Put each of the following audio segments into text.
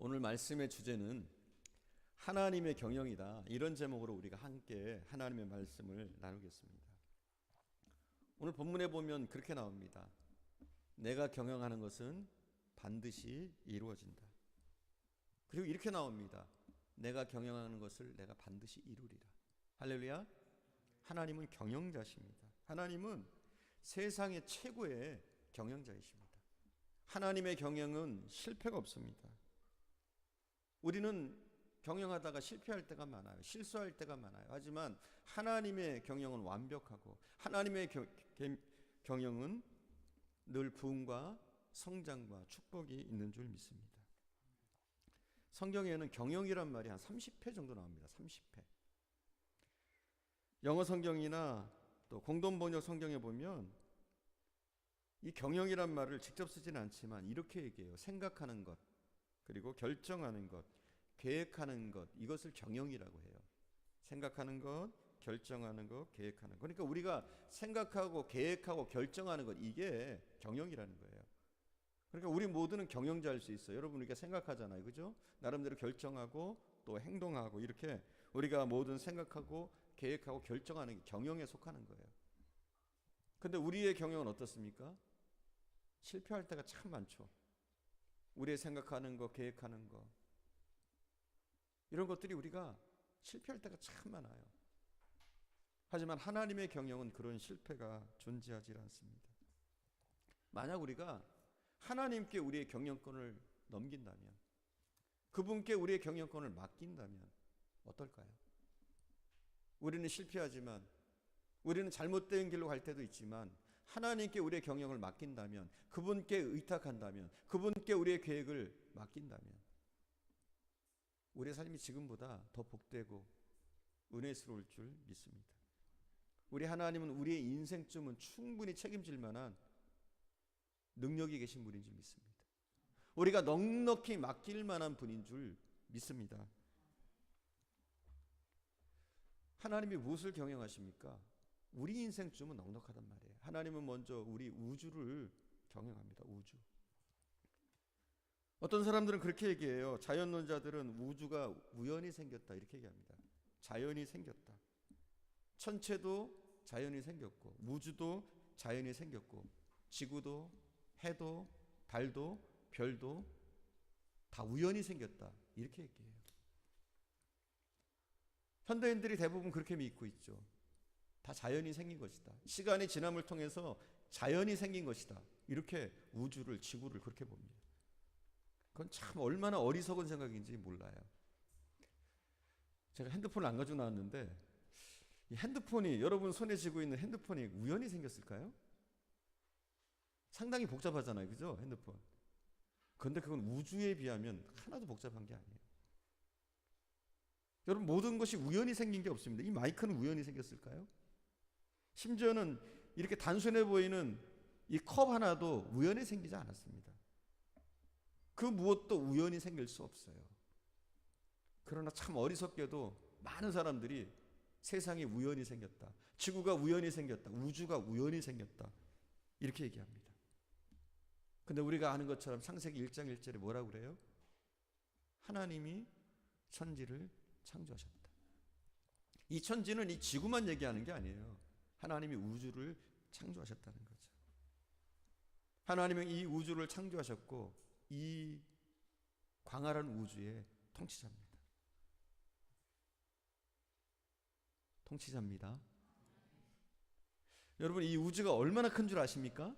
오늘 말씀의 주제는 하나님의 경영이다. 이런 제목으로 우리가 함께 하나님의 말씀을 나누겠습니다. 오늘 본문에 보면 그렇게 나옵니다. 내가 경영하는 것은 반드시 이루어진다. 그리고 이렇게 나옵니다. 내가 경영하는 것을 내가 반드시 이루리라. 할렐루야. 하나님은 경영자십니다. 하나님은 세상의 최고의 경영자이십니다. 하나님의 경영은 실패가 없습니다. 우리는 경영하다가 실패할 때가 많아요. 실수할 때가 많아요. 하지만 하나님의 경영은 완벽하고 하나님의 경영은 늘 부흥과 성장과 축복이 있는 줄 믿습니다. 성경에는 경영이란 말이 한 30회 정도 나옵니다. 30회. 영어 성경이나 또 공동번역 성경에 보면 이 경영이란 말을 직접 쓰지는 않지만 이렇게 얘기해요. 생각하는 것, 그리고 결정하는 것, 계획하는 것, 이것을 경영이라고 해요. 생각하는 것, 결정하는 것, 계획하는 것. 그러니까 우리가 생각하고 계획하고 결정하는 것, 이게 경영이라는 거예요. 그러니까 우리 모두는 경영자일 수 있어요. 여러분 우리가 생각하잖아요. 그죠? 나름대로 결정하고 또 행동하고 이렇게 우리가 모든 생각하고 계획하고 결정하는 게 경영에 속하는 거예요. 근데 우리의 경영은 어떻습니까? 실패할 때가 참 많죠. 우리의 생각하는 거, 계획하는 거, 이런 것들이 우리가 실패할 때가 참 많아요. 하지만 하나님의 경영은 그런 실패가 존재하지 않습니다. 만약 우리가 하나님께 우리의 경영권을 넘긴다면, 그분께 우리의 경영권을 맡긴다면 어떨까요? 우리는 실패하지만, 우리는 잘못된 길로 갈 때도 있지만 하나님께 우리의 경영을 맡긴다면, 그분께 의탁한다면, 그분께 우리의 계획을 맡긴다면 우리의 삶이 지금보다 더 복되고 은혜스러울 줄 믿습니다. 우리 하나님은 우리의 인생쯤은 충분히 책임질 만한 능력이 계신 분인 줄 믿습니다. 우리가 넉넉히 맡길 만한 분인 줄 믿습니다. 하나님이 무엇을 경영하십니까? 우리 인생쯤은 넉넉하단 말이에요. 하나님은 먼저 우리 우주를 경영합니다. 우주. 어떤 사람들은 그렇게 얘기해요. 자연론자들은 우주가 우연히 생겼다 이렇게 얘기합니다. 자연이 생겼다. 천체도 자연이 생겼고, 우주도 자연이 생겼고, 지구도 해도 달도 별도 다 우연히 생겼다 이렇게 얘기해요. 현대인들이 대부분 그렇게 믿고 있죠. 다 자연이 생긴 것이다. 시간이 지남을 통해서 자연이 생긴 것이다. 이렇게 우주를, 지구를 그렇게 봅니다. 그건 참 얼마나 어리석은 생각인지 몰라요. 제가 핸드폰을 안 가지고 나왔는데, 이 핸드폰이, 여러분 손에 쥐고 있는 핸드폰이 우연히 생겼을까요? 상당히 복잡하잖아요. 그죠? 핸드폰. 그런데 그건 우주에 비하면 하나도 복잡한 게 아니에요. 여러분, 모든 것이 우연히 생긴 게 없습니다. 이 마이크는 우연히 생겼을까요? 심지어는 이렇게 단순해 보이는 이 컵 하나도 우연히 생기지 않았습니다. 그 무엇도 우연히 생길 수 없어요. 그러나 참 어리석게도 많은 사람들이 세상이 우연히 생겼다, 지구가 우연히 생겼다, 우주가 우연히 생겼다 이렇게 얘기합니다. 근데 우리가 아는 것처럼 창세기 1장 1절에 뭐라고 그래요? 하나님이 천지를 창조하셨다. 이 천지는 이 지구만 얘기하는 게 아니에요. 하나님이 우주를 창조하셨다는 거죠. 하나님은 이 우주를 창조하셨고 이 광활한 우주의 통치자입니다. 통치자입니다. 여러분, 이 우주가 얼마나 큰 줄 아십니까?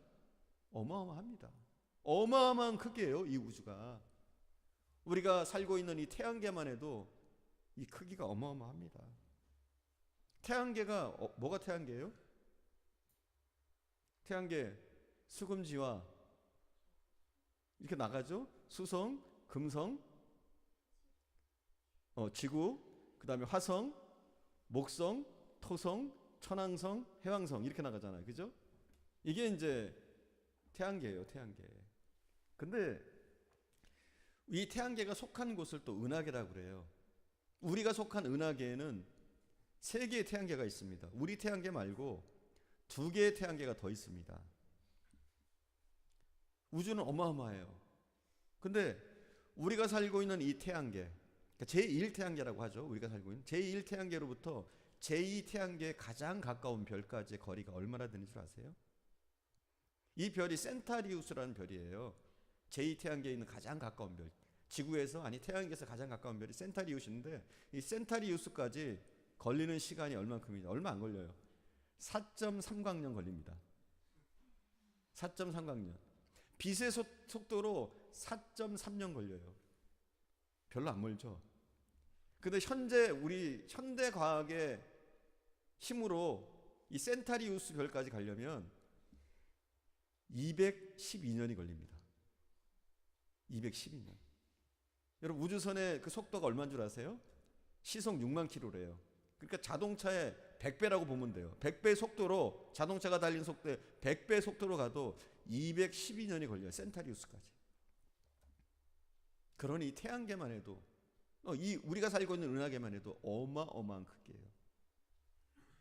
어마어마합니다. 어마어마한 크기예요. 이 우주가. 우리가 살고 있는 이 태양계만 해도 이 크기가 어마어마합니다. 태양계가 뭐가 태양계예요? 태양계 수금지와 이렇게 나가죠. 수성, 금성, 지구, 그 다음에 화성, 목성, 토성, 천왕성, 해왕성 이렇게 나가잖아요. 그죠? 이게 이제 태양계예요. 태양계. 근데 이 태양계가 속한 곳을 또 은하계라고 그래요. 우리가 속한 은하계에는 3개의 태양계가 있습니다. 우리 태양계 말고 2개의 태양계가 더 있습니다. 우주는 어마어마해요. 근데 우리가 살고 있는 이 태양계, 그러니까 제1태양계라고 하죠. 우리가 살고 있는 제1태양계로부터 제2태양계에 가장 가까운 별까지의 거리가 얼마나 되는 줄 아세요? 이 별이 센타리우스라는 별이에요. 제2태양계에 있는 가장 가까운 별. 지구에서, 아니 태양계에서 가장 가까운 별이 센타리우스인데, 이 센타리우스까지 걸리는 시간이 얼마큼이냐? 얼마 안 걸려요. 4.3광년 걸립니다. 4.3광년. 빛의 속도로 4.3년 걸려요. 별로 안 멀죠. 근데 현재 우리 현대 과학의 힘으로 이 센타리우스 별까지 가려면 212년이 걸립니다. 212년. 여러분, 우주선의 그 속도가 얼마인 줄 아세요? 시속 6만 킬로래요. 그러니까 자동차의 100배라고 보면 돼요. 100배 속도로, 자동차가 달리는 속도에 100배 속도로 가도 212년이 걸려요. 센타리우스까지. 그러니 이 태양계만 해도, 이 우리가 살고 있는 은하계만 해도 어마어마한 크기예요.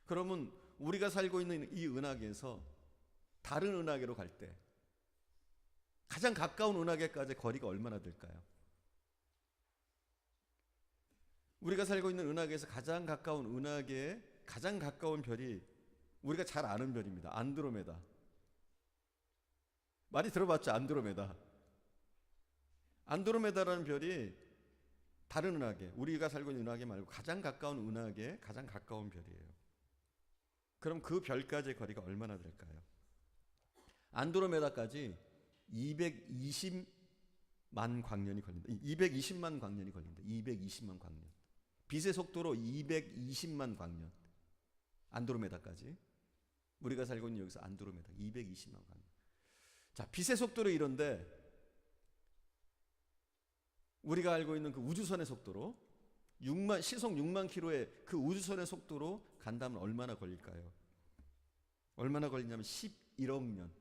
그러면 우리가 살고 있는 이 은하계에서 다른 은하계로 갈 때 가장 가까운 은하계까지 거리가 얼마나 될까요? 우리가 살고 있는 은하계에서 가장 가까운 은하계에 가장 가까운 별이 우리가 잘 아는 별입니다. 안드로메다. 많이 들어봤죠? 안드로메다. 안드로메다라는 별이 다른 은하계, 우리가 살고 있는 은하계 말고 가장 가까운 은하계에 가장 가까운 별이에요. 그럼 그 별까지의 거리가 얼마나 될까요? 안드로메다까지 220만 광년이 걸린다. 220만 광년이 걸린다. 220만 광년. 빛의 속도로 220만 광년. 안드로메다까지. 우리가 살고 있는 여기서 안드로메다 220만 광년. 자, 빛의 속도로 이런데 우리가 알고 있는 그 우주선의 속도로 시속 6만 킬로의 그 우주선의 속도로 간다면 얼마나 걸릴까요? 얼마나 걸리냐면 11억 년.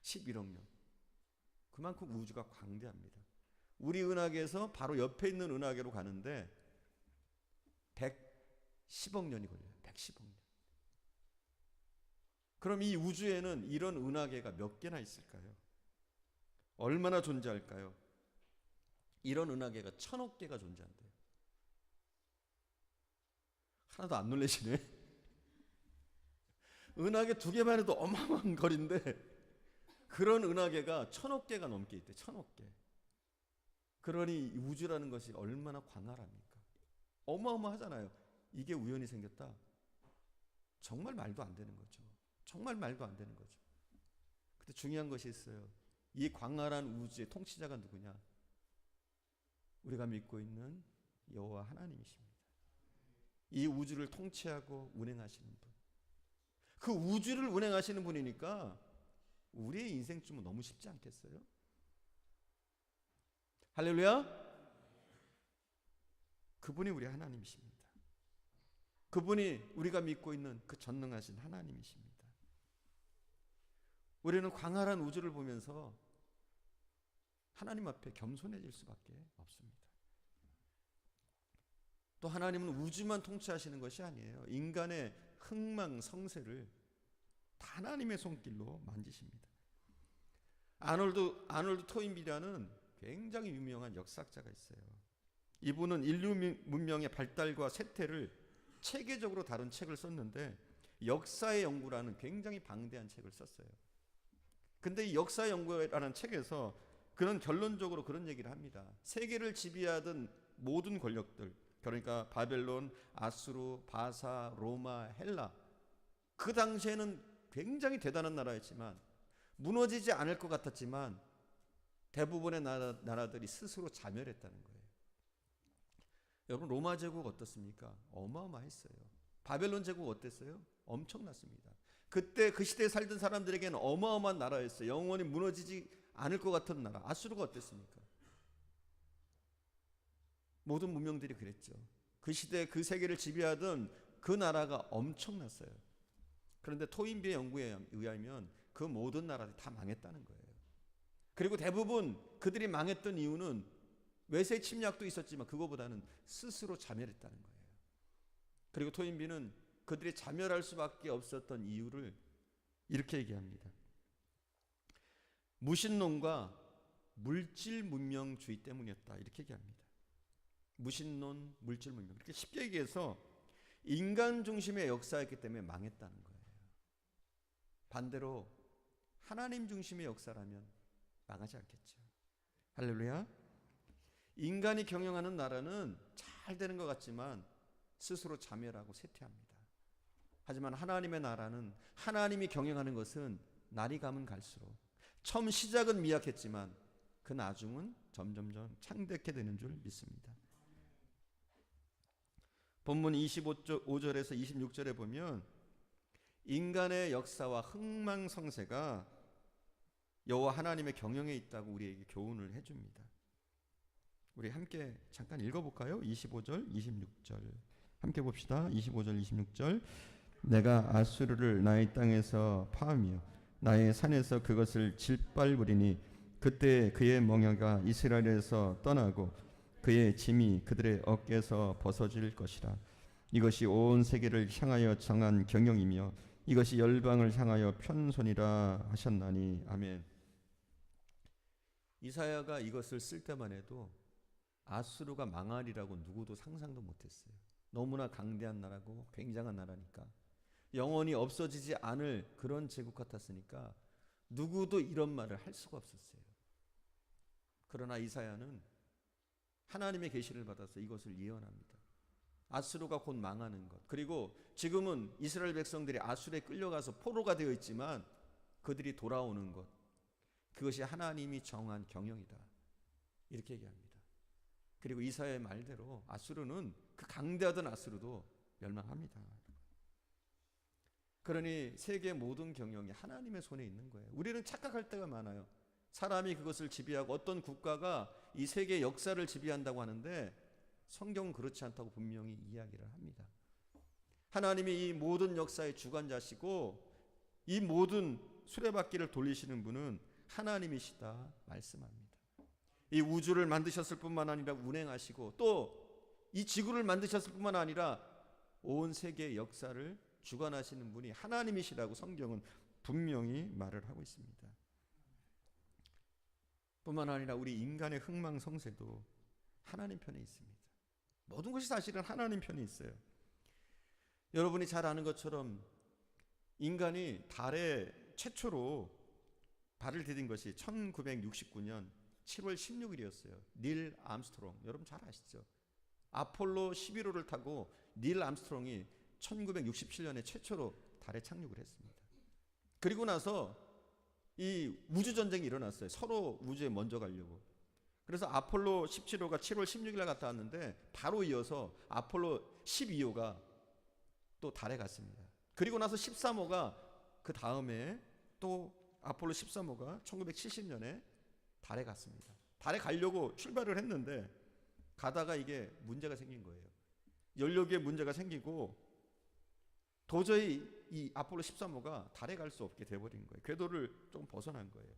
11억 년. 그만큼 우주가 광대합니다. 우리 은하계에서 바로 옆에 있는 은하계로 가는데 110억 년이 걸려요. 110억 년. 그럼 이 우주에는 이런 은하계가 몇 개나 있을까요? 얼마나 존재할까요? 이런 은하계가 1000억 개가 존재한대요. 하나도 안 놀라시네. 은하계 2개만 해도 어마어마한 거리인데 그런 은하계가 1000억 개가 넘게 있대. 1000억 개. 그러니 우주라는 것이 얼마나 광활합니까? 어마어마하잖아요. 이게 우연히 생겼다? 정말 말도 안 되는 거죠. 정말 말도 안 되는 거죠. 근데 중요한 것이 있어요. 이 광활한 우주의 통치자가 누구냐? 우리가 믿고 있는 여호와 하나님이십니다. 이 우주를 통치하고 운행하시는 분. 그 우주를 운행하시는 분이니까 우리의 인생쯤은 너무 쉽지 않겠어요? 할렐루야. 그분이 우리 하나님이십니다. 그분이 우리가 믿고 있는 그 전능하신 하나님이십니다. 우리는 광활한 우주를 보면서 하나님 앞에 겸손해질 수밖에 없습니다. 또 하나님은 우주만 통치하시는 것이 아니에요. 인간의 흥망성쇠를 다 하나님의 손길로 만지십니다. 아놀드 토인비라는 굉장히 유명한 역사학자가 있어요. 이분은 인류 문명의 발달과 쇠퇴를 체계적으로 다룬 책을 썼는데 역사의 연구라는 굉장히 방대한 책을 썼어요. 근데 이 역사의 연구라는 책에서 그는 결론적으로 그런 얘기를 합니다. 세계를 지배하던 모든 권력들, 그러니까 바벨론, 아수르, 바사, 로마, 헬라, 그 당시에는 굉장히 대단한 나라였지만 무너지지 않을 것 같았지만 대부분의 나라들이 스스로 자멸했다는 거예요. 여러분, 로마 제국 어떻습니까? 어마어마했어요. 바벨론 제국 어땠어요? 엄청났습니다. 그때 그 시대에 살던 사람들에게는 어마어마한 나라였어요. 영원히 무너지지 않을 것 같은 나라. 아수르가 어땠습니까? 모든 문명들이 그랬죠. 그 시대에 그 세계를 지배하던 그 나라가 엄청났어요. 그런데 토인비의 연구에 의하면 그 모든 나라들이 다 망했다는 거예요. 그리고 대부분 그들이 망했던 이유는 외세 침략도 있었지만 그거보다는 스스로 자멸했다는 거예요. 그리고 토인비는 그들이 자멸할 수밖에 없었던 이유를 이렇게 얘기합니다. 무신론과 물질 문명주의 때문이었다. 이렇게 얘기합니다. 무신론, 물질 문명. 이렇게 쉽게 얘기해서 인간 중심의 역사였기 때문에 망했다는 거예요. 반대로 하나님 중심의 역사라면 망하지 않겠죠. 할렐루야. 인간이 경영하는 나라는 잘 되는 것 같지만 스스로 자멸하고 쇠퇴합니다. 하지만 하나님의 나라는, 하나님이 경영하는 것은 날이 가면 갈수록 처음 시작은 미약했지만 그 나중은 점점점 창대케 되는 줄 믿습니다. 본문 25절에서 26절에 보면 인간의 역사와 흥망성쇠가 여호와 하나님의 경영에 있다고 우리에게 교훈을 해줍니다. 우리 함께 잠깐 읽어볼까요? 25절, 26절 함께 봅시다. 25절, 26절. 내가 아수르를 나의 땅에서 파하며 나의 산에서 그것을 짓밟으리니 그때 그의 멍에가 이스라엘에서 떠나고 그의 짐이 그들의 어깨에서 벗어질 것이라. 이것이 온 세계를 향하여 정한 경영이며 이것이 열방을 향하여 편손이라 하셨나니. 아멘. 이사야가 이것을 쓸 때만 해도 아수르가 망하리라고 누구도 상상도 못했어요. 너무나 강대한 나라고 굉장한 나라니까, 영원히 없어지지 않을 그런 제국 같았으니까 누구도 이런 말을 할 수가 없었어요. 그러나 이사야는 하나님의 계시를 받아서 이것을 예언합니다. 아수르가 곧 망하는 것, 그리고 지금은 이스라엘 백성들이 아수르에 끌려가서 포로가 되어 있지만 그들이 돌아오는 것, 그것이 하나님이 정한 경영이다. 이렇게 얘기합니다. 그리고 이사야의 말대로 아수르는, 그 강대하던 아수르도 멸망합니다. 그러니 세계 모든 경영이 하나님의 손에 있는 거예요. 우리는 착각할 때가 많아요. 사람이 그것을 지배하고 어떤 국가가 이 세계 역사를 지배한다고 하는데 성경은 그렇지 않다고 분명히 이야기를 합니다. 하나님이 이 모든 역사의 주관자시고 이 모든 수레바퀴를 돌리시는 분은 하나님이시다 말씀합니다. 이 우주를 만드셨을 뿐만 아니라 운행하시고 또 이 지구를 만드셨을 뿐만 아니라 온 세계의 역사를 주관하시는 분이 하나님이시라고 성경은 분명히 말을 하고 있습니다. 뿐만 아니라 우리 인간의 흥망성쇠도 하나님 편에 있습니다. 모든 것이 사실은 하나님 편에 있어요. 여러분이 잘 아는 것처럼 인간이 달에 최초로 발을 디딘 것이 1969년 7월 16일이었어요. 닐 암스트롱, 여러분 잘 아시죠? 아폴로 11호를 타고 닐 암스트롱이 1967년에 최초로 달에 착륙을 했습니다. 그리고 나서 이 우주전쟁이 일어났어요. 서로 우주에 먼저 가려고. 그래서 아폴로 17호가 7월 16일에 갔다 왔는데 바로 이어서 아폴로 12호가 또 달에 갔습니다. 그리고 나서 13호가 그 다음에 또 아폴로 13호가 1970년에 달에 갔습니다. 달에 가려고 출발을 했는데 가다가 이게 문제가 생긴 거예요. 연료기에 문제가 생기고 도저히 이 아폴로 13호가 달에 갈 수 없게 돼버린 거예요. 궤도를 좀 벗어난 거예요.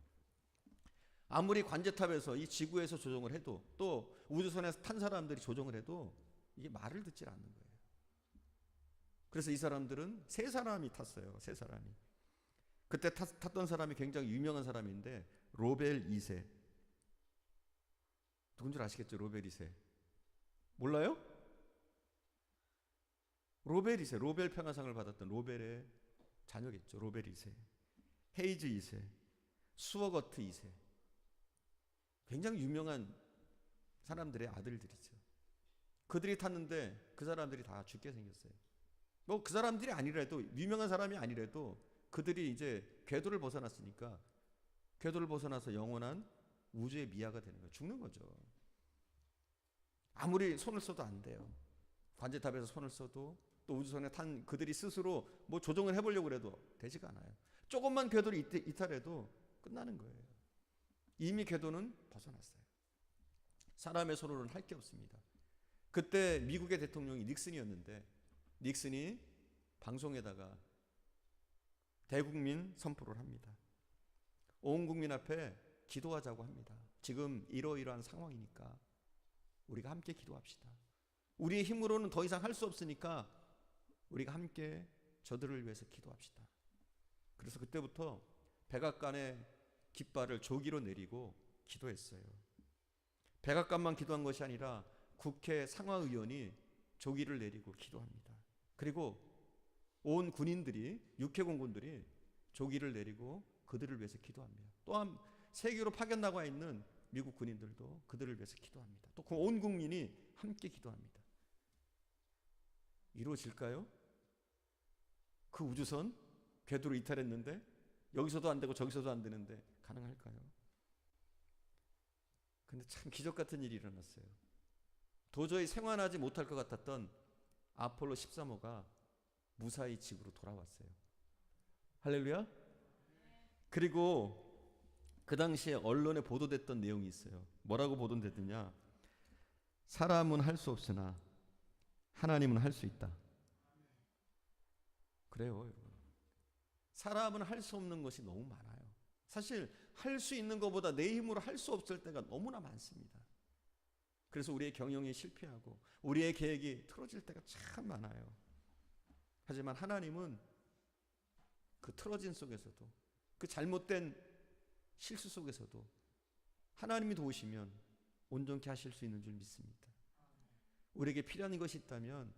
아무리 관제탑에서 이 지구에서 조종을 해도 또 우주선에서 탄 사람들이 조종을 해도 이게 말을 듣질 않는 거예요. 그래서 이 사람들은 세 사람이 탔어요. 세 사람이. 그때 탔던 사람이 굉장히 유명한 사람인데 로벨 2세. 누군 줄 아시겠죠? 로벨 2세. 몰라요? 로벨 2세, 노벨 평화상을 받았던 로벨의 자녀겠죠. 로벨 2세, 헤이즈 2세, 수어거트 2세. 굉장히 유명한 사람들의 아들들이죠. 그들이 탔는데 그 사람들이 다 죽게 생겼어요. 뭐 그 사람들이 아니라도, 유명한 사람이 아니라도 그들이 이제 궤도를 벗어났으니까 궤도를 벗어나서 영원한 우주의 미아가 되는 거예요. 죽는 거죠. 아무리 손을 써도 안 돼요. 관제탑에서 손을 써도 또 우주선에 탄 그들이 스스로 뭐 조종을 해보려고 해도 되지가 않아요. 조금만 궤도를 이탈해도 끝나는 거예요. 이미 궤도는 벗어났어요. 사람의 손으로는 할 게 없습니다. 그때 미국의 대통령이 닉슨이었는데 닉슨이 방송에다가 대국민 선포를 합니다. 온 국민 앞에 기도하자고 합니다. 지금 이러이러한 상황이니까 우리가 함께 기도합시다. 우리의 힘으로는 더 이상 할 수 없으니까 우리가 함께 저들을 위해서 기도합시다. 그래서 그때부터 백악관의 깃발을 조기로 내리고 기도했어요. 백악관만 기도한 것이 아니라 국회 상하의원이 조기를 내리고 기도합니다. 그리고 온 군인들이, 육해공군들이 조기를 내리고 그들을 위해서 기도합니다. 또한 세계로 파견 나가 있는 미국 군인들도 그들을 위해서 기도합니다. 또 그 온 국민이 함께 기도합니다. 이루어질까요? 그 우주선 궤도로 이탈했는데 여기서도 안 되고 저기서도 안 되는데 가능할까요? 근데 참 기적 같은 일이 일어났어요. 도저히 생환하지 못할 것 같았던 아폴로 13호가 무사히 지구로 돌아왔어요. 할렐루야. 그리고 그 당시에 언론에 보도됐던 내용이 있어요. 뭐라고 보도됐느냐? 사람은 할 수 없으나 하나님은 할 수 있다. 그래요, 여러분. 사람은 할 수 없는 것이 너무 많아요. 사실 할 수 있는 것보다 내 힘으로 할 수 없을 때가 너무나 많습니다. 그래서 우리의 경영이 실패하고 우리의 계획이 틀어질 때가 참 많아요. 하지만 하나님은 그 틀어진 속에서도, 그 잘못된 실수 속에서도 하나님이 도우시면 온전케 하실 수 있는 줄 믿습니다. 우리에게 필요한 것이 있다면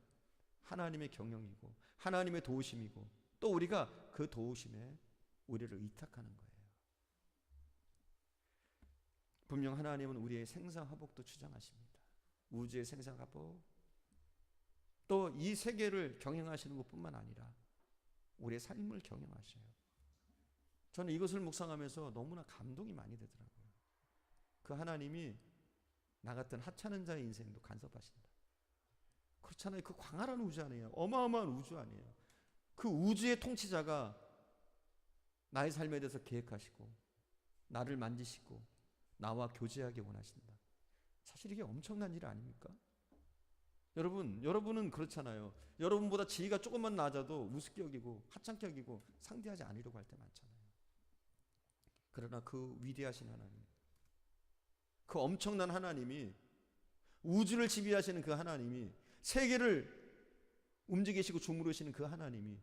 하나님의 경영이고 하나님의 도우심이고 또 우리가 그 도우심에 우리를 의탁하는 거예요. 분명 하나님은 우리의 생사화복도 주장하십니다. 우주의 생사화복, 또 이 세계를 경영하시는 것뿐만 아니라 우리의 삶을 경영하셔요. 저는 이것을 묵상하면서 너무나 감동이 많이 되더라고요. 그 하나님이 나 같은 하찮은 자의 인생도 간섭하신다. 그렇잖아요. 그 광활한 우주 아니에요. 어마어마한 우주 아니에요. 그 우주의 통치자가 나의 삶에 대해서 계획하시고 나를 만지시고 나와 교제하기 원하신다. 사실 이게 엄청난 일 아닙니까? 여러분은 그렇잖아요. 여러분보다 지위가 조금만 낮아도 우습게 여기고 하찮게 여기고 상대하지 않으려고 할 때 많잖아요. 그러나 그 위대하신 하나님, 그 엄청난 하나님이, 우주를 지배하시는 그 하나님이, 세계를 움직이시고 주무르시는 그 하나님이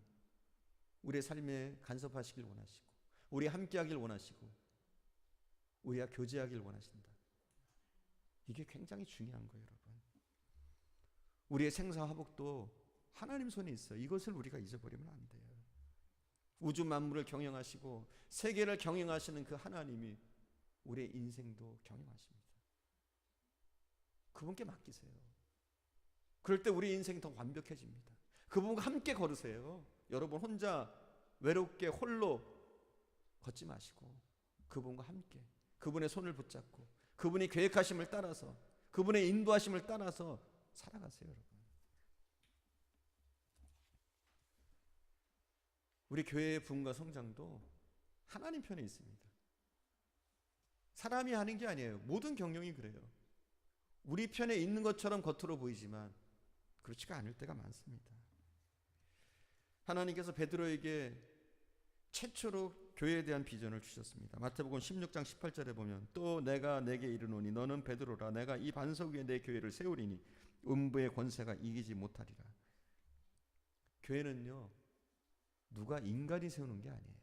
우리의 삶에 간섭하시길 원하시고 우리 함께 하길 원하시고 우리와 교제하길 원하신다. 이게 굉장히 중요한 거예요, 여러분. 우리의 생사화복도 하나님 손에 있어요. 이것을 우리가 잊어버리면 안 돼요. 우주 만물을 경영하시고 세계를 경영하시는 그 하나님이 우리의 인생도 경영하십니다. 그분께 맡기세요. 그럴 때 우리 인생이 더 완벽해집니다. 그분과 함께 걸으세요. 여러분 혼자 외롭게 홀로 걷지 마시고 그분과 함께, 그분의 손을 붙잡고 그분이 계획하심을 따라서, 그분의 인도하심을 따라서 살아가세요, 여러분. 우리 교회의 부흥과 성장도 하나님 편에 있습니다. 사람이 하는 게 아니에요. 모든 경영이 그래요. 우리 편에 있는 것처럼 겉으로 보이지만 그렇지가 않을 때가 많습니다. 하나님께서 베드로에게 최초로 교회에 대한 비전을 주셨습니다. 마태복음 16장 18절에 보면 또 내가 내게 이르노니 너는 베드로라 내가 이 반석 위에 내 교회를 세우리니 음부의 권세가 이기지 못하리라. 교회는요, 누가 인간이 세우는 게 아니에요.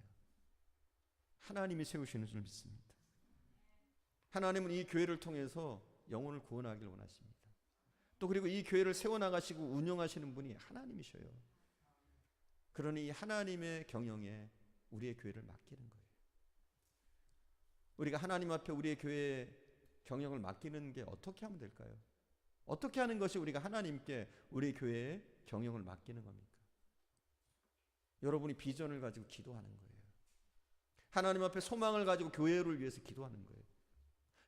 하나님이 세우시는 줄 믿습니다. 하나님은 이 교회를 통해서 영혼을 구원하길 원하십니다. 또 그리고 이 교회를 세워나가시고 운영하시는 분이 하나님이셔요. 그러니 이 하나님의 경영에 우리의 교회를 맡기는 거예요. 우리가 하나님 앞에 우리의 교회의 경영을 맡기는 게 어떻게 하면 될까요? 어떻게 하는 것이 우리가 하나님께 우리 교회의 경영을 맡기는 겁니까? 여러분이 비전을 가지고 기도하는 거예요. 하나님 앞에 소망을 가지고 교회를 위해서 기도하는 거예요.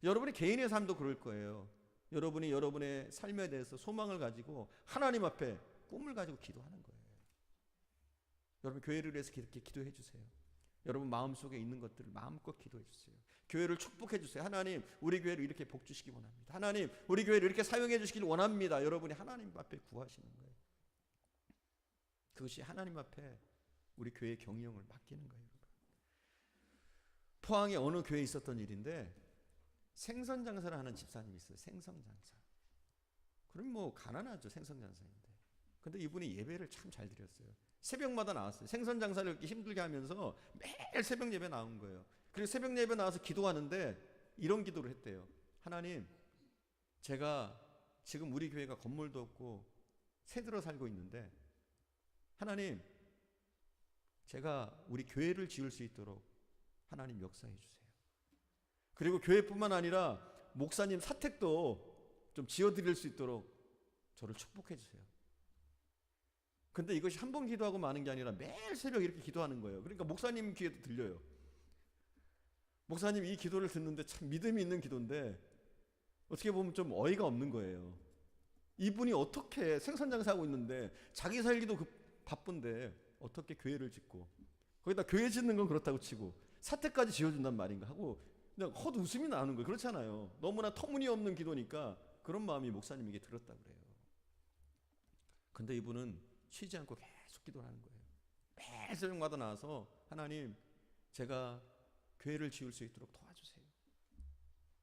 여러분의 개인의 삶도 그럴 거예요. 여러분이 여러분의 삶에 대해서 소망을 가지고 하나님 앞에 꿈을 가지고 기도하는 거예요. 여러분 교회를 위해서 이렇게 기도해 주세요. 여러분 마음속에 있는 것들을 마음껏 기도해 주세요. 교회를 축복해 주세요. 하나님 우리 교회를 이렇게 복 주시기 원합니다. 하나님 우리 교회를 이렇게 사용해 주시길 원합니다. 여러분이 하나님 앞에 구하시는 거예요. 그것이 하나님 앞에 우리 교회의 경영을 맡기는 거예요. 포항에 어느 교회에 있었던 일인데 생선 장사를 하는 집사님이 있어요. 생선 장사. 그럼 뭐 가난하죠. 생선 장사인데. 근데 이분이 예배를 참 잘 드렸어요. 새벽마다 나왔어요. 생선 장사를 이렇게 힘들게 하면서 매일 새벽 예배 나온 거예요. 그리고 새벽 예배 나와서 기도하는데 이런 기도를 했대요. 하나님, 제가 지금 우리 교회가 건물도 없고 새 들어 살고 있는데 하나님, 제가 우리 교회를 지을 수 있도록 하나님 역사해 주세요. 그리고 교회뿐만 아니라 목사님 사택도 좀 지어드릴 수 있도록 저를 축복해 주세요. 근데 이것이 한 번 기도하고 마는 게 아니라 매일 새벽 이렇게 기도하는 거예요. 그러니까 목사님 귀에도 들려요. 목사님 이 기도를 듣는데 참 믿음이 있는 기도인데 어떻게 보면 좀 어이가 없는 거예요. 이분이 어떻게 생선장사하고 있는데 자기 살기도 바쁜데 어떻게 교회를 짓고, 거기다 교회 짓는 건 그렇다고 치고 사택까지 지어준단 말인가 하고 그냥 헛웃음이 나오는 거예요. 그렇잖아요. 너무나 터무니없는 기도니까 그런 마음이 목사님에게 들었다고 그래요. 근데 이분은 쉬지 않고 계속 기도를 하는 거예요. 매일 새벽마다 나와서 하나님, 제가 교회를 지을 수 있도록 도와주세요.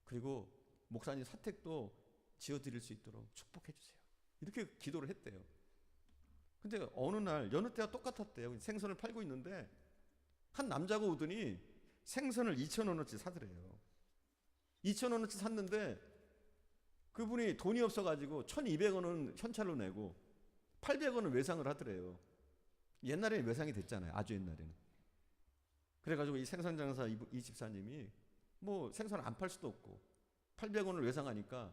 그리고 목사님 사택도 지어드릴 수 있도록 축복해 주세요. 이렇게 기도를 했대요. 근데 어느 날 여느 때와 똑같았대요. 생선을 팔고 있는데 한 남자가 오더니 생선을 2,000원어치 사더래요. 2,000원어치 샀는데 그분이 돈이 없어가지고 1,200원은 현찰로 내고 800원은 외상을 하더래요. 옛날에는 외상이 됐잖아요. 아주 옛날에는. 그래가지고 이 생선장사 이 집사님이 뭐 생선을 안 팔 수도 없고 800원을 외상하니까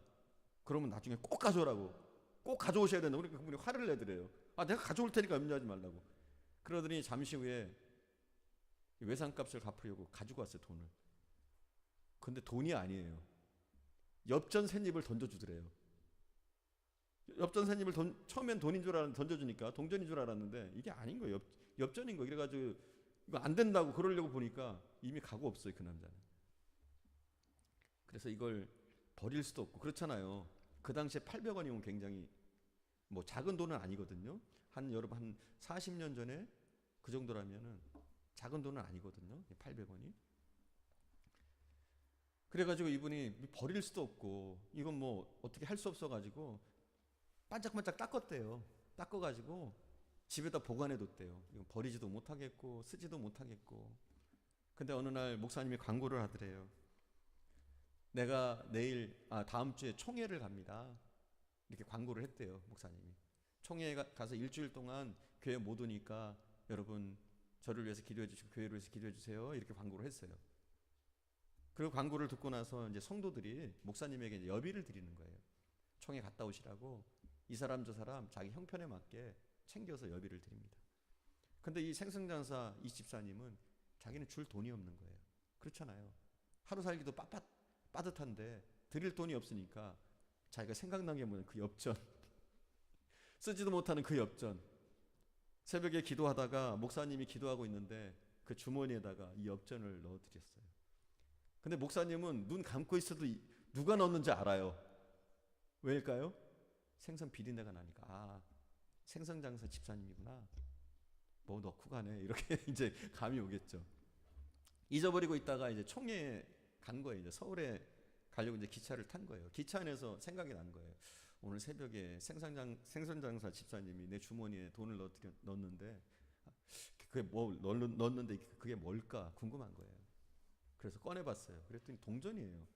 그러면 나중에 꼭 가져오라고, 꼭 가져오셔야 된다고. 그러니까 그분이 화를 내더래요. 아, 내가 가져올 테니까 염려하지 말라고. 그러더니 잠시 후에 외상값을 갚으려고 가지고 왔어요, 돈을. 근데 돈이 아니에요. 엽전 셋잎을 던져주더래요. 엽전 셋잎을 처음엔 돈인 줄 알았는데 던져주니까 동전인 줄 알았는데 이게 아닌 거예요. 엽전인 거예요. 그래가지고 이거 안 된다고 그러려고 보니까 이미 가고 없어요, 그 남자는. 그래서 이걸 버릴 수도 없고 그렇잖아요. 그 당시에 800원이면 굉장히 뭐 작은 돈은 아니거든요. 여러분 한 40년 전에 그 정도라면은 작은 돈은 아니거든요. 800원이. 그래가지고 이분이 버릴 수도 없고 이건 뭐 어떻게 할 수 없어가지고 반짝반짝 닦았대요. 닦아가지고 집에다 보관해뒀대요. 이건 버리지도 못하겠고 쓰지도 못하겠고. 근데 어느 날 목사님이 광고를 하더래요. 내가 다음 주에 총회를 갑니다. 이렇게 광고를 했대요, 목사님이. 총회에 가서 일주일 동안 교회 못 오니까 여러분 저를 위해서 기도해 주시고 교회를 위해서 기도해 주세요. 이렇게 광고를 했어요. 그리고 광고를 듣고 나서 이제 성도들이 목사님에게 이제 여비를 드리는 거예요. 총회 갔다 오시라고 이 사람 저 사람 자기 형편에 맞게 챙겨서 여비를 드립니다. 근데 이 생선장사 이 집사님은 자기는 줄 돈이 없는 거예요. 그렇잖아요. 하루 살기도 빠듯한데 드릴 돈이 없으니까 자기가 생각난 게 뭐냐, 그 엽전. 쓰지도 못하는 그 엽전. 새벽에 기도하다가 목사님이 기도하고 있는데 그 주머니에다가 이 엽전을 넣어드렸어요. 근데 목사님은 눈 감고 있어도 누가 넣었는지 알아요. 왜일까요? 생선 비린내가 나니까. 아, 생선장사 집사님이구나. 뭐 넣고 가네. 이렇게 이제 감이 오겠죠. 잊어버리고 있다가 이제 총회에 간 거예요. 이제 서울에 가려고 이제 기차를 탄 거예요. 기차 안에서 생각이 난 거예요. 오늘 새벽에 생선장사 집사님이 내 주머니에 돈을 넣었는데 그게 뭐 넣었는데 그게 뭘까 궁금한 거예요. 그래서 꺼내봤어요. 그랬더니 동전이에요.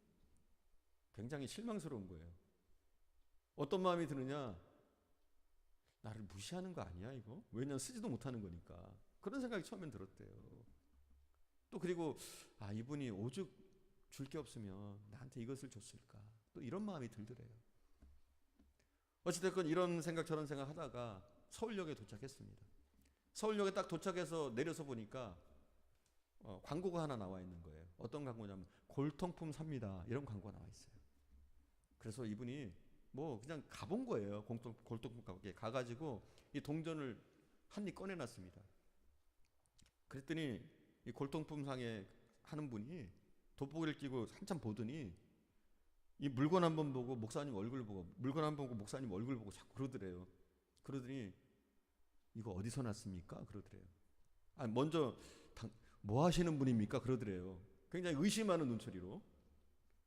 굉장히 실망스러운 거예요. 어떤 마음이 드느냐? 나를 무시하는 거 아니야 이거? 왜냐면 쓰지도 못하는 거니까. 그런 생각이 처음엔 들었대요. 또 그리고 이분이 오죽 줄 게 없으면 나한테 이것을 줬을까? 또 이런 마음이 들더래요. 어찌됐건 이런 생각 저런 생각 하다가 서울역에 도착했습니다. 서울역에 딱 도착해서 내려서 보니까 광고가 하나 나와 있는 거예요. 어떤 광고냐면 골통품 삽니다. 이런 광고가 나와 있어요. 그래서 이분이 뭐 그냥 가본 거예요. 골통품 가게 가가지고 이 동전을 한 입 꺼내놨습니다. 그랬더니 이 골통품 상에 하는 분이 돋보기를 끼고 한참 보더니 이 물건 한번 보고 목사님 얼굴 보고 물건 한번 보고 목사님 얼굴 보고 자꾸 그러더래요. 그러더니 이거 어디서 났습니까? 그러더래요. 먼저 뭐 하시는 분입니까? 그러더래요. 굉장히 의심하는 눈초리로.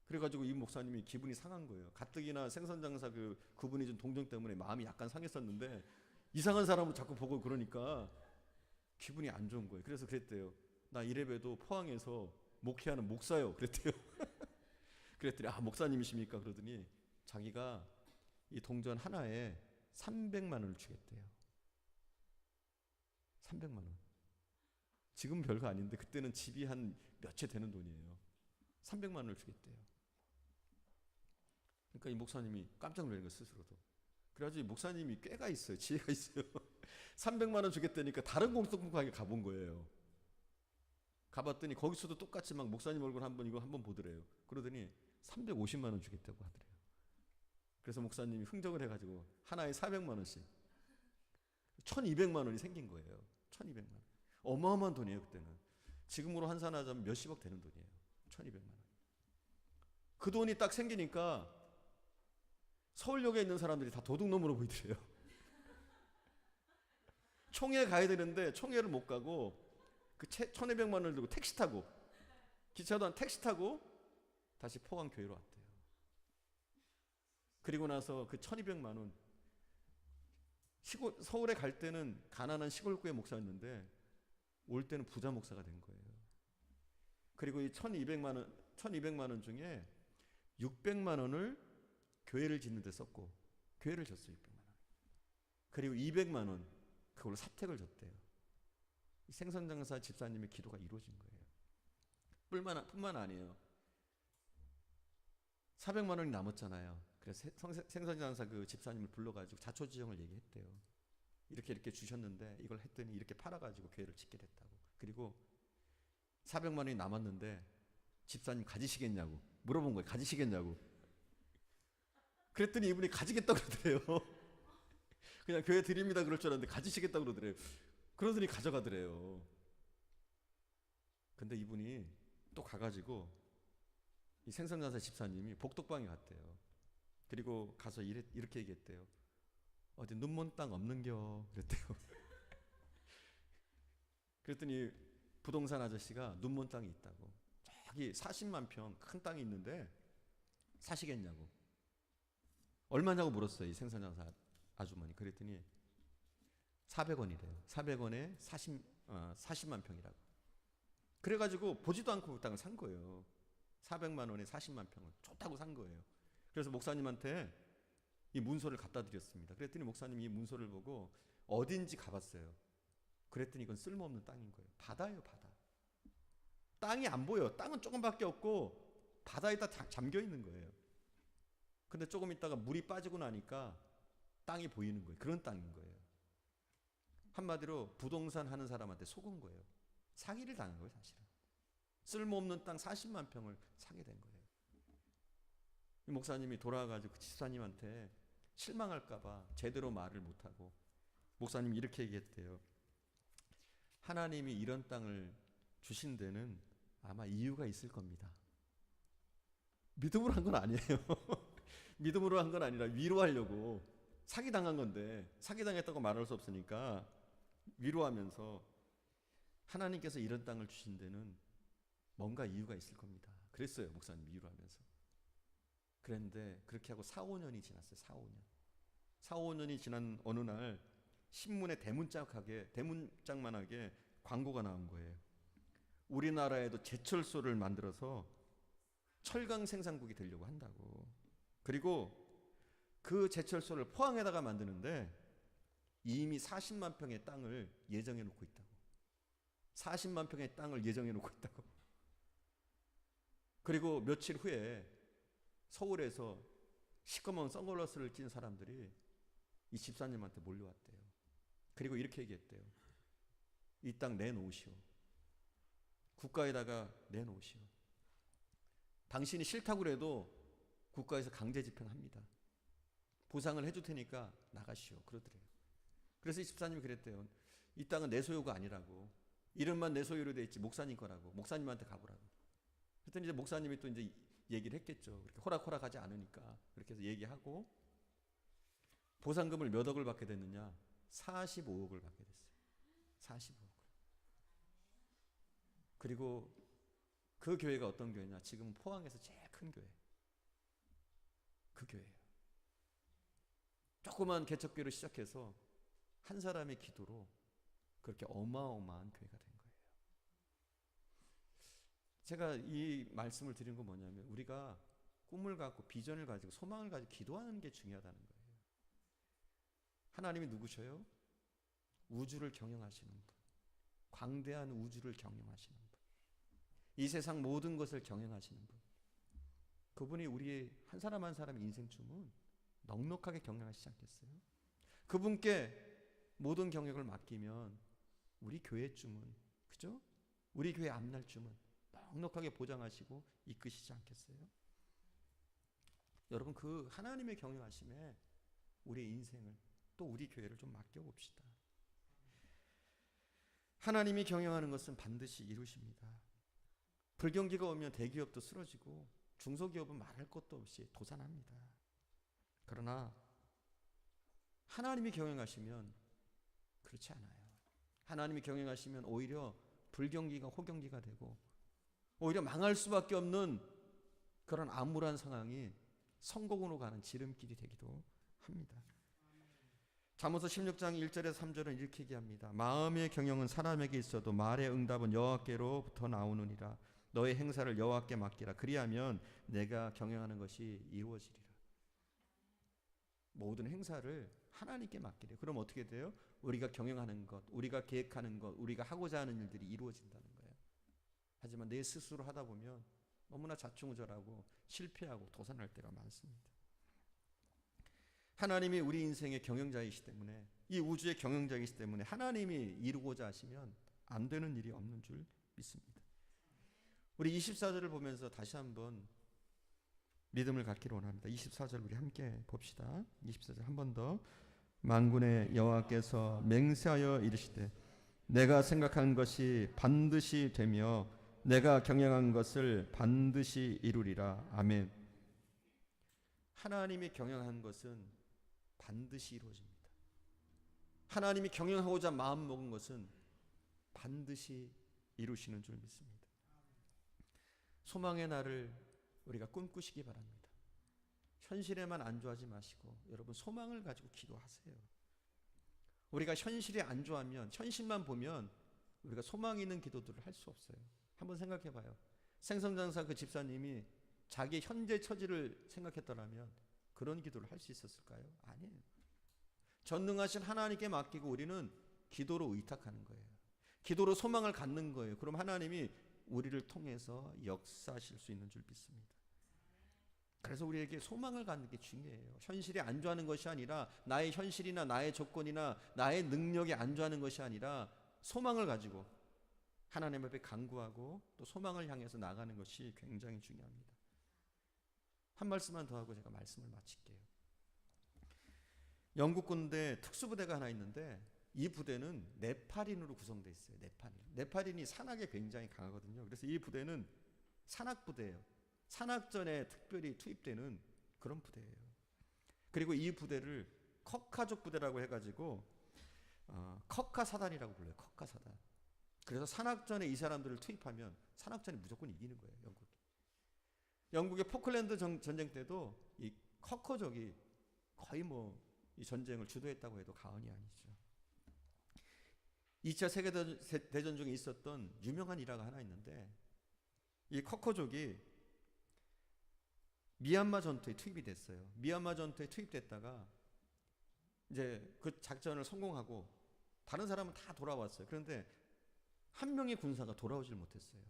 그래가지고 이 목사님이 기분이 상한 거예요. 가뜩이나 생선장사 그분이 준 동정 때문에 마음이 약간 상했었는데 이상한 사람을 자꾸 보고 그러니까 기분이 안 좋은 거예요. 그래서 그랬대요. 나 이래봬도 포항에서 목회하는 목사요. 그랬대요. 그랬더니 목사님이십니까? 그러더니 자기가 이 동전 하나에 300만 원을 주겠대요. 300만 원. 지금 별거 아닌데 그때는 집이 한 몇 채 되는 돈이에요. 300만 원을 주겠대요. 그러니까 이 목사님이 깜짝 놀란 거 스스로도. 그래가지고 이 목사님이 꾀가 있어요. 지혜가 있어요. 300만 원 주겠다니까 다른 공동가게 가본 거예요. 가봤더니 거기서도 똑같이 막 목사님 얼굴 이거 한번 보더래요. 그러더니 350만 원 주겠다고 하더래요. 그래서 목사님이 흥정을 해가지고 하나에 400만 원씩 1200만 원이 생긴 거예요. 1200만 원. 어마어마한 돈이에요 그때는. 지금으로 환산하자면 몇십억 되는 돈이에요. 1200만 원. 그 돈이 딱 생기니까 서울역에 있는 사람들이 다 도둑놈으로 보이더래요. 총회 가야 되는데 총회를 못 가고 그 1200만 원을 들고 택시 타고, 기차도 한 택시 타고 다시 포항 교회로 왔대요. 그리고 나서 그 1200만 원, 서울에 갈 때는 가난한 시골교회 목사였는데 올 때는 부자 목사가 된 거예요. 그리고 이 1200만 원 중에 600만 원을 교회를 짓는 데 썼고, 교회를 졌어요. 600만 원. 그리고 200만 원 그걸로 사택을 졌대요. 생선장사 집사님의 기도가 이루어진 거예요. 뿐만 아니에요. 400만 원이 남았잖아요. 그래서 생선장사 그 집사님을 불러가지고 자초지종을 얘기했대요. 이렇게 주셨는데 이걸 했더니 이렇게 팔아가지고 교회를 짓게 됐다고. 그리고 400만 원이 남았는데 집사님 가지시겠냐고 물어본 거예요. 가지시겠냐고. 그랬더니 이분이 가지겠다고 그러더래요. 그냥 교회 드립니다 그럴 줄 알았는데 가지시겠다고 그러더래요. 그러더니 가져가더래요. 근데 이분이 또 가가지고 이 생선장사 집사님이 복덕방에 갔대요. 그리고 가서 이렇게 얘기했대요. 어디 눈먼 땅 없는겨 그랬대요. 그랬더니 부동산 아저씨가 눈먼 땅이 있다고. 저기 40만 평 큰 땅이 있는데 사시겠냐고. 얼마냐고 물었어요. 이 생선장사 아주머니. 그랬더니 400원이래요. 400원에 40만 평이라고. 그래가지고 보지도 않고 그 땅을 산 거예요. 400만 원에 40만 평을 좋다고 산 거예요. 그래서 목사님한테 이 문서를 갖다 드렸습니다. 그랬더니 목사님이 이 문서를 보고 어딘지 가봤어요. 그랬더니 이건 쓸모없는 땅인 거예요. 바다예요, 바다. 땅이 안 보여요. 땅은 조금밖에 없고 바다에다 잠겨 있는 거예요. 근데 조금 있다가 물이 빠지고 나니까 땅이 보이는 거예요. 그런 땅인 거예요. 한마디로 부동산 하는 사람한테 속은 거예요. 사기를 당한 거예요, 사실은. 쓸모없는 땅 40만 평을 사게 된 거예요. 이 목사님이 돌아와가지고 그 집사님한테 실망할까봐 제대로 말을 못하고 목사님이 이렇게 얘기했대요. 하나님이 이런 땅을 주신 데는 아마 이유가 있을 겁니다. 믿음으로 한 건 아니에요. 믿음으로 한 건 아니라 위로하려고. 사기당한 건데 사기당했다고 말할 수 없으니까 위로하면서 하나님께서 이런 땅을 주신 데는 뭔가 이유가 있을 겁니다. 그랬어요. 목사님 위로하면서. 그랬는데 그렇게 하고 4, 5년이 지났어요. 4, 5년. 4, 5년이 지난 어느 날 신문에 대문짝만하게 광고가 나온 거예요. 우리나라에도 제철소를 만들어서 철강 생산국이 되려고 한다고. 그리고 그 제철소를 포항에다가 만드는데 이미 40만 평의 땅을 예정해 놓고 있다고. 40만 평의 땅을 예정해 놓고 있다고. 그리고 며칠 후에 서울에서 시커먼 선글라스를 낀 사람들이 이 집사님한테 몰려왔대요. 그리고 이렇게 얘기했대요. 이 땅 내놓으시오. 국가에다가 내놓으시오. 당신이 싫다고 그래도 국가에서 강제 집행합니다. 보상을 해줄 테니까 나가시오. 그러더래요. 그래서 이 집사님이 그랬대요. 이 땅은 내 소유가 아니라고. 이름만 내 소유로 돼 있지 목사님 거라고. 목사님한테 가보라고. 그랬더니 이제 목사님이 또 이제 얘기를 했겠죠. 그렇게 호락호락하지 않으니까. 그렇게 해서 얘기하고 보상금을 몇 억을 받게 됐느냐? 45억을 받게 됐어요. 45억을. 그리고 그 교회가 어떤 교회냐? 지금 포항에서 제일 큰 교회. 그 교회예요. 조그만 개척교회로 시작해서 한 사람의 기도로 그렇게 어마어마한 교회가 된 거예요. 제가 이 말씀을 드린 건 뭐냐면 우리가 꿈을 갖고 비전을 가지고 소망을 가지고 기도하는 게 중요하다는 거예요. 하나님이 누구셔요? 우주를 경영하시는 분. 광대한 우주를 경영하시는 분. 이 세상 모든 것을 경영하시는 분. 그분이 우리의 한 사람 한 사람의 인생춤은 넉넉하게 경영하시지 않겠어요? 그분께 모든 경영을 맡기면 우리 교회쯤은, 그죠? 우리 교회 앞날쯤은 넉넉하게 보장하시고 이끄시지 않겠어요? 여러분, 그 하나님의 경영하심에 우리의 인생을, 또 우리 교회를 좀 맡겨봅시다. 하나님이 경영하는 것은 반드시 이루십니다. 불경기가 오면 대기업도 쓰러지고 중소기업은 말할 것도 없이 도산합니다. 그러나 하나님이 경영하시면 그렇지 않아요. 하나님이 경영하시면 오히려 불경기가 호경기가 되고 오히려 망할 수밖에 없는 그런 암울한 상황이 성공으로 가는 지름길이 되기도 합니다. 잠언서 16장 1절에서 3절은 이렇게 얘기합니다. 마음의 경영은 사람에게 있어도 말의 응답은 여호와께로부터 나오느니라. 너의 행사를 여호와께 맡기라. 그리하면 내가 경영하는 것이 이루어지리라. 모든 행사를 하나님께 맡기래요. 그럼 어떻게 돼요? 우리가 경영하는 것, 우리가 계획하는 것, 우리가 하고자 하는 일들이 이루어진다는 거예요. 하지만 내 스스로 하다 보면 너무나 자충우절하고 실패하고 도산할 때가 많습니다. 하나님이 우리 인생의 경영자이시 때문에, 이 우주의 경영자이시 때문에 하나님이 이루고자 하시면 안 되는 일이 없는 줄 믿습니다. 우리 24절을 보면서 다시 한번 믿음을 갖기를 원합니다. 24절 우리 함께 봅시다. 24절 한 번 더. 만군의 여호와께서 맹세하여 이르시되 내가 생각한 것이 반드시 되며 내가 경영한 것을 반드시 이루리라. 아멘. 하나님이 경영한 것은 반드시 이루어집니다. 하나님이 경영하고자 마음먹은 것은 반드시 이루시는 줄 믿습니다. 소망의 날을 우리가 꿈꾸시기 바랍니다. 현실에만 안주하지 마시고 여러분 소망을 가지고 기도하세요. 우리가 현실에 안주하면, 현실만 보면 우리가 소망 있는 기도들을 할 수 없어요. 한번 생각해 봐요. 생선장사 그 집사님이 자기 현재 처지를 생각했더라면 그런 기도를 할 수 있었을까요? 아니에요. 전능하신 하나님께 맡기고 우리는 기도로 의탁하는 거예요. 기도로 소망을 갖는 거예요. 그럼 하나님이 우리를 통해서 역사하실 수 있는 줄 믿습니다. 그래서 우리에게 소망을 갖는 게 중요해요. 현실에 안주하는 것이 아니라, 나의 현실이나 나의 조건이나 나의 능력에 안주하는 것이 아니라 소망을 가지고 하나님 앞에 간구하고 또 소망을 향해서 나가는 것이 굉장히 중요합니다. 한 말씀만 더 하고 제가 말씀을 마칠게요. 영국 군대 특수부대가 하나 있는데 이 부대는 네팔인으로 구성되어 있어요. 네팔인이 산악에 굉장히 강하거든요. 그래서 이 부대는 산악부대예요. 산악전에 특별히 투입되는 그런 부대예요. 그리고 이 부대를 커카족 부대라고 해가지고 커카사단이라고 불러요. 커카사단. 그래서 산악전에 이 사람들을 투입하면 산악전이 무조건 이기는 거예요. 영국의 포클랜드 전쟁 때도 이 커커족이 거의 이 전쟁을 주도했다고 해도 과언이 아니죠. 2차 세계대전 중에 있었던 유명한 일화가 하나 있는데, 이 커커족이 미얀마 전투에 투입이 됐어요. 미얀마 전투에 투입됐다가 이제 그 작전을 성공하고 다른 사람은 다 돌아왔어요. 그런데 한 명의 군사가 돌아오질 못했어요.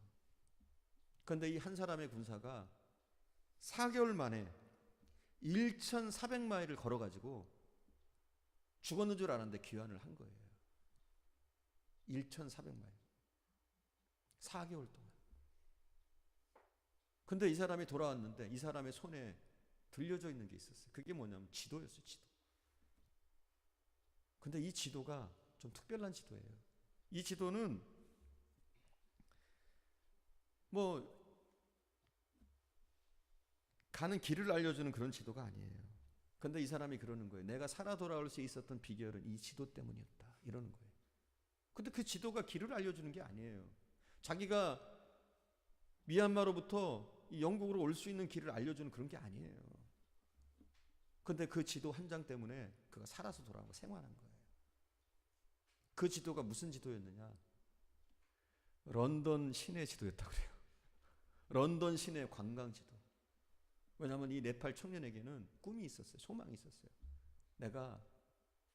그런데 이 한 사람의 군사가 4개월 만에 1,400마일을 걸어가지고 죽었는 줄 알았는데 귀환을 한 거예요. 1,400마일. 4개월 동안. 근데 이 사람이 돌아왔는데 이 사람의 손에 들려져 있는 게 있었어요. 그게 뭐냐면 지도였어요. 지도. 근데 이 지도가 좀 특별한 지도예요. 이 지도는 가는 길을 알려주는 그런 지도가 아니에요. 근데 이 사람이 그러는 거예요. 내가 살아 돌아올 수 있었던 비결은 이 지도 때문이었다. 이러는 거예요. 근데 그 지도가 길을 알려주는 게 아니에요. 자기가 미얀마로부터 영국으로 올 수 있는 길을 알려주는 그런 게 아니에요. 근데 그 지도 한 장 때문에 그가 살아서 돌아오고 생활한 거예요. 그 지도가 무슨 지도였느냐? 런던 시내 지도였다고 그래요. 런던 시내 관광 지도. 왜냐하면 이 네팔 청년에게는 꿈이 있었어요. 소망이 있었어요. 내가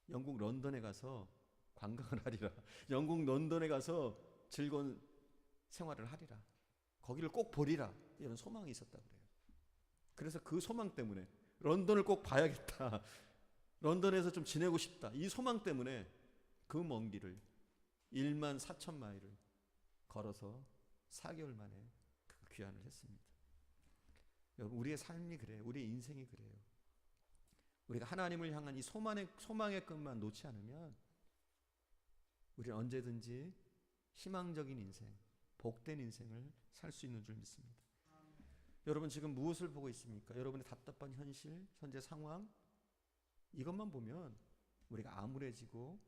영국 런던에 가서 관광을 하리라. 영국 런던에 가서 즐거운 생활을 하리라. 거기를 꼭 보리라. 이런 소망이 있었다고 그래요. 그래서 그 소망 때문에 런던을 꼭 봐야겠다. 런던에서 좀 지내고 싶다. 이 소망 때문에 그 먼 길을 1만 4천 마일을 걸어서 4개월 만에 그 귀환을 했습니다. 여러분, 우리의 삶이 그래요. 우리의 인생이 그래요. 우리가 하나님을 향한 이 소망의 끈만 놓지 않으면 우리는 언제든지 희망적인 인생, 복된 인생을 살 수 있는 줄 믿습니다. 여러분, 지금 무엇을 보고 있습니까? 여러분의 답답한 현실, 현재 상황, 이것만 보면 우리가 암울해지고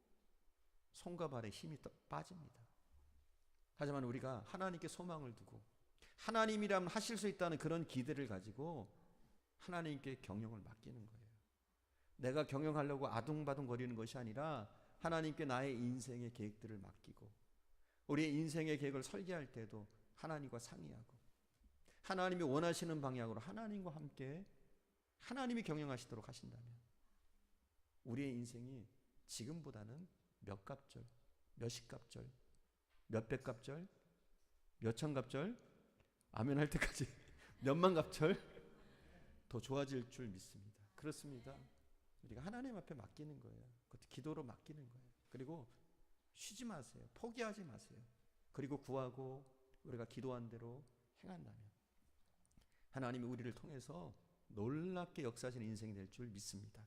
손과 발에 힘이 빠집니다. 하지만 우리가 하나님께 소망을 두고 하나님이라면 하실 수 있다는 그런 기대를 가지고 하나님께 경영을 맡기는 거예요. 내가 경영하려고 아둥바둥 거리는 것이 아니라 하나님께 나의 인생의 계획들을 맡기고, 우리의 인생의 계획을 설계할 때도 하나님과 상의하고, 하나님이 원하시는 방향으로 하나님과 함께 하나님이 경영하시도록 하신다면 우리의 인생이 지금보다는 몇 갑절, 몇십 갑절, 몇백 갑절, 몇천 갑절, 아멘 할 때까지 몇만 갑절 더 좋아질 줄 믿습니다. 그렇습니다. 우리가 하나님 앞에 맡기는 거예요. 그것도 기도로 맡기는 거예요. 그리고 쉬지 마세요. 포기하지 마세요. 그리고 구하고 우리가 기도한 대로 행한다면 하나님이 우리를 통해서 놀랍게 역사하시는 인생이 될 줄 믿습니다.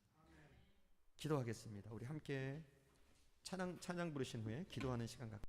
기도하겠습니다. 우리 함께 찬양 부르신 후에 기도하는 시간 갖겠습니다.